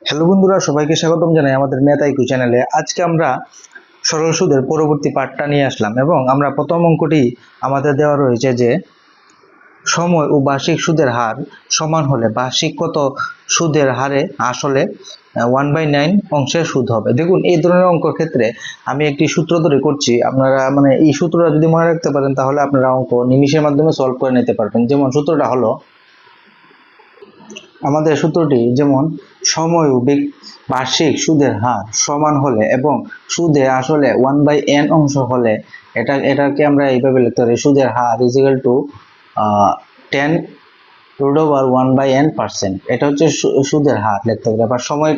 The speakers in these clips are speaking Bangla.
হ্যালো বন্ধুরা, সবাইকে স্বাগতম জানাই আমাদের ম্যাথ আইকিউ চ্যানেলে। আজকে আমরা সরল সুদের পরবর্তী পার্টটা নিয়ে আসলাম এবং আমরা প্রথম অঙ্কটি আমাদের দেওয়া রয়েছে যে সময় ও বার্ষিক সুদের হার সমান হলে বার্ষিক কত সুদের হারে আসলে 1/9 অংশের সুদ হবে। দেখুন, এই ধরনের অঙ্কের ক্ষেত্রে আমি একটি সূত্র ধরে করছি। আপনারা এই সূত্রটা যদি মনে রাখতে পারেন তাহলে আপনারা অঙ্ক নিমিষের মাধ্যমে সলভ করে নিতে পারবেন। যেমন সূত্রটা হলো, আমাদের সূত্রটি যেমন সময় ও বার্ষিক সুদের হার সমান হলে এবং সুদে আসলে 1/n অংশ হলে এটাকে আমরা এইভাবে লিখতে পারি, সুদের her is equal to 10√1/n%। এটা হচ্ছে সুদের হার লিখতে পারি। আবার সময়ের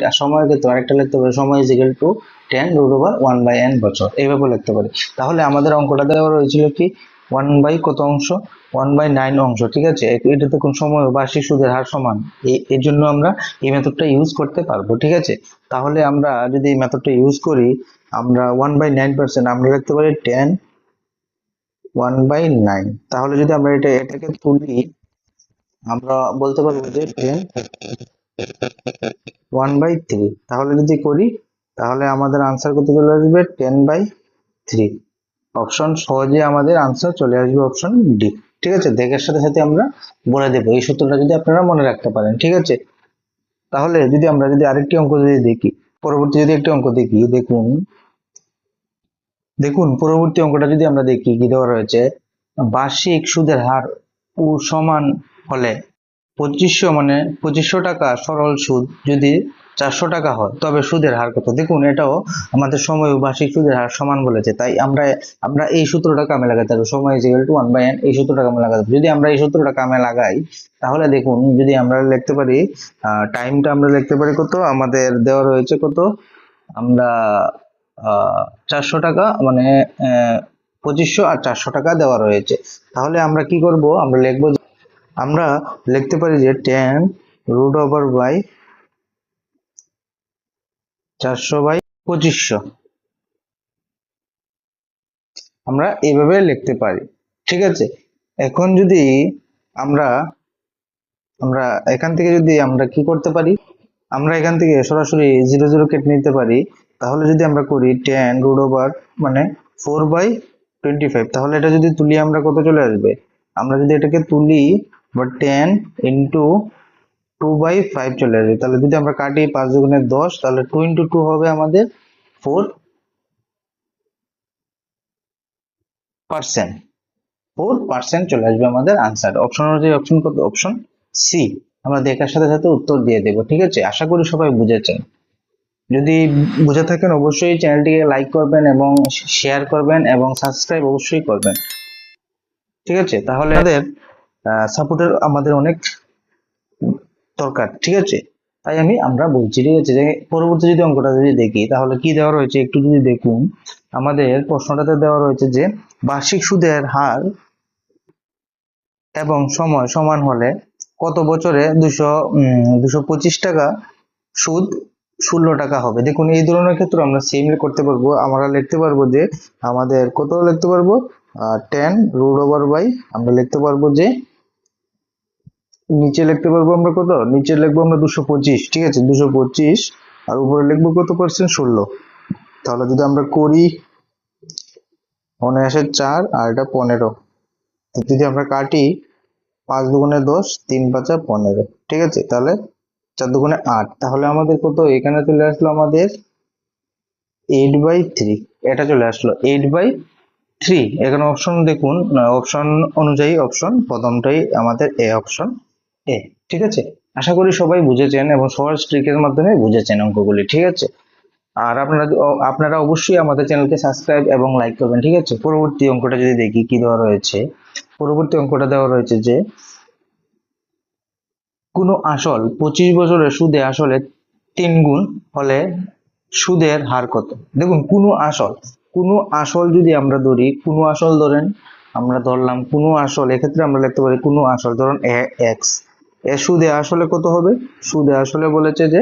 ক্ষেত্রে আরেকটা লিখতে পারি, সময় ইজ ইকুয়াল টু 10√1/n বছর, এইভাবে লিখতে পারি। তাহলে আমাদের অঙ্কটা দেওয়া রয়েছিল কি, 1 বাই কত অংশ, 1/9 অংশ। ঠিক আছে, এটা দেখুন সময় ও বার্ষিক সুদের হার সমান, এর জন্য আমরা এই মেথডটা ইউজ করতে পারবো। ঠিক আছে, তাহলে আমরা যদি এই মেথডটা ইউজ করি, আমরা 1/9% আমরা লিখতে পারি 10 1/9। তাহলে যদি আমরা এটাকে তুলি, আমরা বলতে পারবো যে 10 1/3। তাহলে যদি করি তাহলে আমাদের আনসার কত চলে আসবে, 10/3। অপশন সহজে আমাদের আনসার চলে আসবে, অপশন ডি। ঠিক আছে, দেখের সাথে সাথে আমরা বলে দেবো এই সূত্রটা যদি আপনারা মনে রাখতে পারেন। ঠিক আছে, তাহলে যদি আরেকটি অঙ্ক যদি দেখি, পরবর্তী যদি একটি অঙ্ক দেখি, দেখুন দেখুন পরবর্তী অঙ্কটা যদি আমরা দেখি, কি দেওয়া রয়েছে, বার্ষিক সুদের হার ও সমান হলে 2500 টাকা সরল সুদ যদি 400 টাকা হয় তবে সুদের হার কত। দেখুন, এটাও আমাদের সময় ও বার্ষিক সুদের হার সমান বলেছে, তাই আমরা এই সূত্রটা কামে লাগাতে হবে, সময় ইজ ইকুয়াল টু 1/n। এই সূত্রটা কামে লাগাতে হবে। যদি আমরা এই সূত্রটা কামে লাগাই তাহলে দেখুন, যদি আমরা লিখতে পারি টাইমটা, আমরা লিখতে পারি কত, আমাদের দেওয়া রয়েছে কত, আমরা 400 টাকা, 2500 আর 400 টাকা দেওয়া রয়েছে। তাহলে আমরা কি করব, আমরা লিখতে পারি যে 10√400/2500, আমরা এইভাবে লিখতে পারি। ঠিক আছে, এখন যদি আমরা আমরা এখান থেকে যদি আমরা কি করতে পারি, আমরা এখান থেকে সরাসরি 0 0 কেটে নিতে পারি। তাহলে যদি আমরা করি 10√4/25, তাহলে এটা যদি তুলি আমরা কত চলে আসবে, আমরা যদি এটাকে তুলি 10 ইন্টু 2/5 চলে আসবে। তাহলে যদি আমরা কাটি 5 দুগুণে 10, তাহলে 2 ইন্টু 2 হবে আমাদের 4%। 4% চলে আসবে আমাদের আনসার। অপশন অনুযায়ী অপশন কত, অপশন সি। আমরা দেখার সাথে সাথে উত্তর দিয়ে দেবো। ঠিক আছে, আশা করি সবাই বুঝেছেন। যদি বুঝে থাকেন অবশ্যই চ্যানেলটিকে লাইক করবেন এবং শেয়ার করবেন এবং সাবস্ক্রাইব অবশ্যই করবেন। ঠিক আছে, তাহলে আমাদের সাপোর্টের আমাদের অনেক দরকার। ঠিক আছে, তাই আমরা বলছি। ঠিক আছে, যে পরবর্তী যদি অঙ্কটা যদি দেখি তাহলে কি দেওয়া রয়েছে একটু যদি দেখুন, আমাদের প্রশ্নটাতে দেওয়া রয়েছে যে বার্ষিক সুদের হার এবং সময় সমান হলে কত বছরে 225 টাকা সুদ 16 টাকা হবে। দেখুন, এই ধরনের ক্ষেত্রে আমরা সেম করতে পারবো। আমরা লিখতে পারবো যে আমাদের কত লিখতে পারবো, 10√/, আমরা লিখতে পারবো যে নিচে লিখতে পারবো আমরা কত, নিচে লিখবো আমরা 225। ঠিক আছে, 225 আর উপরে লিখবো কত পার্সেন্ট, 16। তাহলে যদি আমরা করি, মনে আসে 4 আর এটা 15। যদি আমরা কাটি 5 দুগুণে 10, 3 5 15। ঠিক আছে, তাহলে 4 দুগুণে 8, তাহলে আমাদের কত এখানে চলে আসলো, আমাদের 8/3। এটা চলে আসলো 8/3। এখানে অপশন দেখুন, অপশন অনুযায়ী অপশন প্রথমটাই আমাদের এ, অপশন এ। ঠিক আছে, আশা করি সবাই বুঝেছেন এবং সহজ ট্রিকের মাধ্যমে বুঝেছেন অঙ্কগুলি। ঠিক আছে, আর আপনারা অবশ্যই আমাদের চ্যানেলকে সাবস্ক্রাইব এবং লাইক করবেন। ঠিক আছে, পরবর্তী অঙ্কটা যদি দেখি কি দেওয়া রয়েছে, পরবর্তী অঙ্কটা দেওয়া রয়েছে যে কোনো আসল 25 বছরের সুদে আসলে 3 গুণ হলে সুদের হার কত। দেখুন, কোনো আসল যদি আমরা ধরি, কোনো আসল ধরেন, আমরা ধরলাম কোনো আসল, এক্ষেত্রে আমরা লিখতে পারি কোনো আসল, ধরুন এক্স, এর সুদে আসলে কত হবে, সুদে আসলে বলেছে যে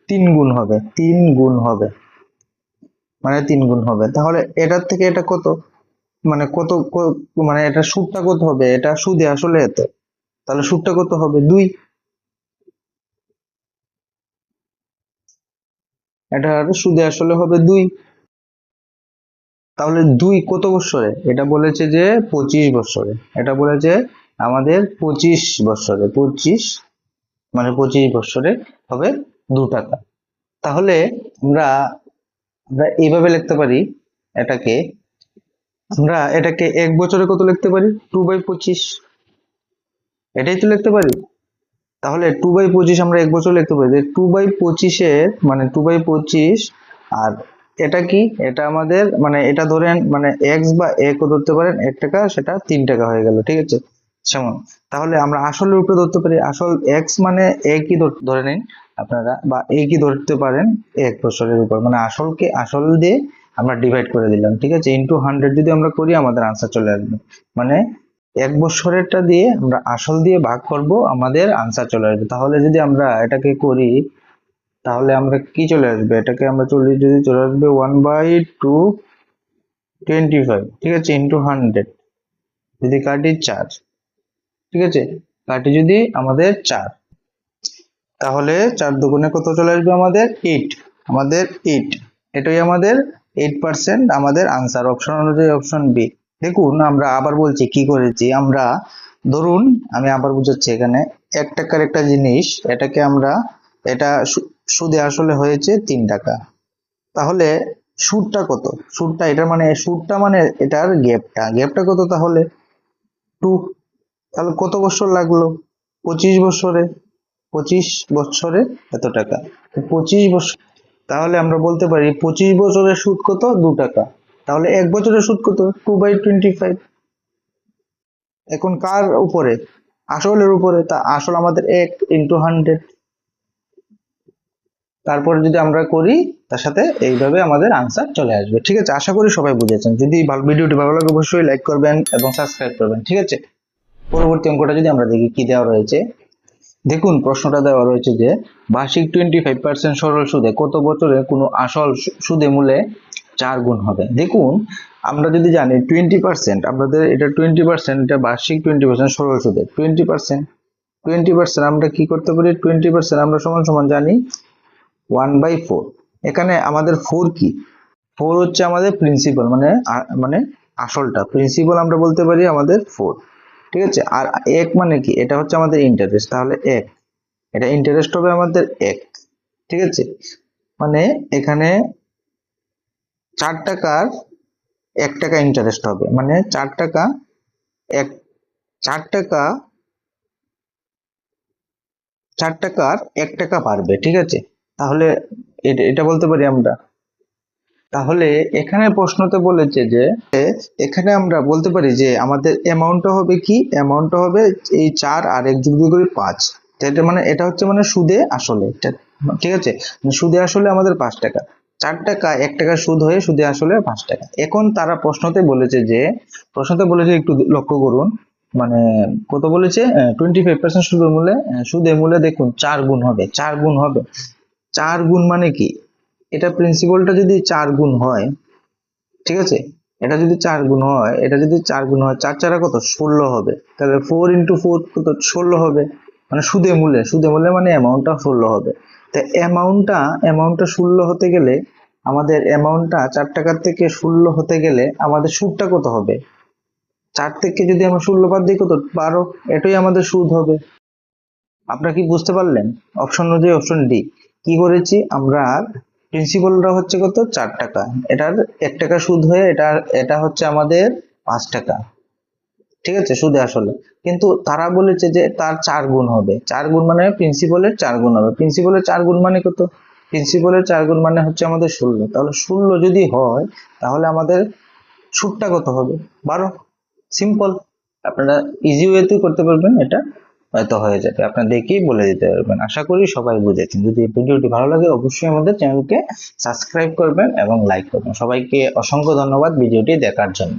3 গুণ হবে, 3 গুণ হবে, 3 গুণ হবে। তাহলে এটার থেকে এটা কত, এটা সুদটা কত হবে, এটা সুদে আসলে এত, তাহলে সুদটা কত হবে, 2। এটার সুদে আসলে হবে 2। তাহলে 2 কত বছরে? এটা বলেছে যে 25 বছরে। এটা বলেছে আমাদের 25 বছরে, 25 মানে 25 বছরে হবে 2 টাকা। তাহলে আমরা আমরা এইভাবে লিখতে পারি এটাকে, আমরা এটাকে 1 বছরে কত লিখতে পারি? 2/25, এটাই তো লিখতে পারি। তাহলে 2/25 আমরা 1 বছর লিখতে পারি, 2/25 এর মানে 2/25, আর এটা কি? এটা আমাদের মানে এটা ধরেন মানে এক্স বা এ কো ধরতে পারেন 1 টাকা, সেটা 3 টাকা হয়ে গেল, ঠিক আছে? যেমন তাহলে আমরা আসলের উপরে ধরতে পারি, আসল এক্স মানে এ কি ধরে নিন আপনারা, বা এ কি ধরতে পারেন 1 বছরের উপর, মানে আসলকে আসল দিয়ে আমরা ডিভাইড করে দিলাম, ঠিক আছে? ইনটু 100 যদি আমরা করি আমাদের আনসার চলে আসবে। মানে 1 বছরেরটা দিয়ে আমরা আসল দিয়ে ভাগ করব, আমাদের আনসার চলে আসবে। তাহলে যদি আমরা এটাকে করি তাহলে আমরা কি চলে আসবে? এটাকে আমরা 40 যদি চলে আসবে 1/225, ঠিক আছে, ইনটু 100, যদি কাটি 4, ঠিক আছে, কাটি যদি আমাদের 4, তাহলে 4 দুগুণে কত চলে আসবে? আমাদের 8, আমাদের 8, এটাই আমাদের 8% আমাদের আনসার। অপশন অনুযায়ী অপশন বি। দেখুন আমরা আবার বলছি কি করেছি আমরা, ধরুন আমি আবার বুঝাচ্ছি, এখানে 1 টাকার একটা জিনিস, এটাকে আমরা এটা সুদে আসলে হয়েছে 3 টাকা। তাহলে সুদটা কত? সুদটা এটা মানে সুদটা মানে এটার গ্যাপটা কত? তাহলে 2। তাহলে কত বছর লাগলো? 25 বছরে, 25 বছরে এত টাকা, 25 বছর। তাহলে আমরা বলতে পারি 25 বছরের সুদ কত? 2 টাকা। তাহলে 1 বছরের সুদ কত? 2/25। এখন কার উপরে? আসলের উপরে। তা আসল আমাদের 1 ইন্টু 100। তারপরে যদি আমরা করি তার সাথে এইভাবে আমাদের আনসার চলে আসবে, ঠিক আছে? আশা করি সবাই বুঝেছেন। যদি ভিডিওটি ভালো লাগে অবশ্যই লাইক করবেন এবং সাবস্ক্রাইব করবেন, ঠিক আছে? পরবর্তী অঙ্কটা যদি আমরা দেখি কি দেওয়া রয়েছে। দেখুন প্রশ্নটা দেওয়া রয়েছে যে বার্ষিক 25% সরল সুদে কত বছরে কোনো আসল সুদে মূলে 4 গুণ হবে। দেখুন আমরা যদি জানি 20%, আমাদের এটা 20%, এটা বার্ষিক 20% সরল সুদে 20%, আমরা কি করতে পারি? 20% আমরা সমান সমান জানি 1/4। এখানে আমাদের 4 কি? 4 হচ্ছে আমাদের প্রিন্সিপাল, মানে মানে আসলটা প্রিন্সিপাল আমরা বলতে পারি আমাদের 4, ঠিক আছে? আর 1 মানে কি? এটা হচ্ছে আমাদের ইন্টারেস্ট, তাহলে 1, এটা ইন্টারেস্ট হবে আমাদের 1, ঠিক আছে? মানে এখানে 4 টাকার 1 টাকা ইন্টারেস্ট হবে, মানে 4 টাকা 1, 4 টাকা 4 টাকার 1 টাকা বাড়বে, ঠিক আছে? তাহলে এটা বলতে পারি আমরা। তাহলে এখানে প্রশ্নতে বলেছে যে এখানে আমরা বলতে পারি যে আমাদের অ্যামাউন্টটা হবে কি? অ্যামাউন্টটা হবে এই 4 আর 1 যোগ করে 5। এটা মানে এটা হচ্ছে মানে সুদে আসলে, ঠিক আছে? সুদে আসলে আমাদের 5 টাকা, 4 টাকা 1 টাকা সুদ হয়ে সুদে আসলে 5 টাকা। এখন তারা প্রশ্নতে বলেছে একটু লক্ষ্য করুন, মানে কত বলেছে? 25% সুদের মূল্যে দেখুন 4 গুণ হবে, 4 গুণ হবে। 4 গুণ মানে কি? এটা প্রিন্সিপালটা যদি 4 গুণ হয়, ঠিক আছে, এটা যদি 4 গুণ হয়, এটা যদি 4 গুণ হয়, 4 4 কত? 16 হবে। তাহলে 4 ইন্টু 4 কত? 16 হবে। মানে সুদে মূল্যে মানে অ্যামাউন্টটা 16 হবে। তো অ্যামাউন্টটা 16 হতে গেলে আমাদের অ্যামাউন্টটা 4 টাকার থেকে 16 হতে গেলে আমাদের সুদটা কত হবে? 4 থেকে যদি আমরা 16 বাদ দিই কত? 12। এটাই আমাদের সুদ হবে। আপনারা কি বুঝতে পারলেন? অপশন অনুযায়ী অপশন ডি। কি করেছি আমরা? প্রিন্সিপালটা হচ্ছে কত? 4 টাকা, এটার 1 টাকা সুদ হয়ে এটা হচ্ছে আমাদের 5 টাকা, ঠিক আছে, সুদে আসলে। কিন্তু তারা বলেছে যে তার 4 গুণ হবে। 4 গুণ মানে প্রিন্সিপালের 4 গুণ হবে। প্রিন্সিপালের 4 গুণ মানে কত? প্রিন্সিপালের 4 গুণ মানে হচ্ছে আমাদের 16। তাহলে 16 যদি হয় তাহলে আমাদের সুদটা কত হবে? 12। সিম্পল। আপনারা ইজি ওয়েতে করতে পারবেন, এটা হয়তো হয়ে যাবে, আপনারা দেখেই বলে দিতে পারবেন। আশা করি সবাই বুঝেছেন। যদি ভিডিওটি ভালো লাগে অবশ্যই আমাদের চ্যানেলকে সাবস্ক্রাইব করবেন এবং লাইক করবেন। সবাইকে অসংখ্য ধন্যবাদ ভিডিওটি দেখার জন্য।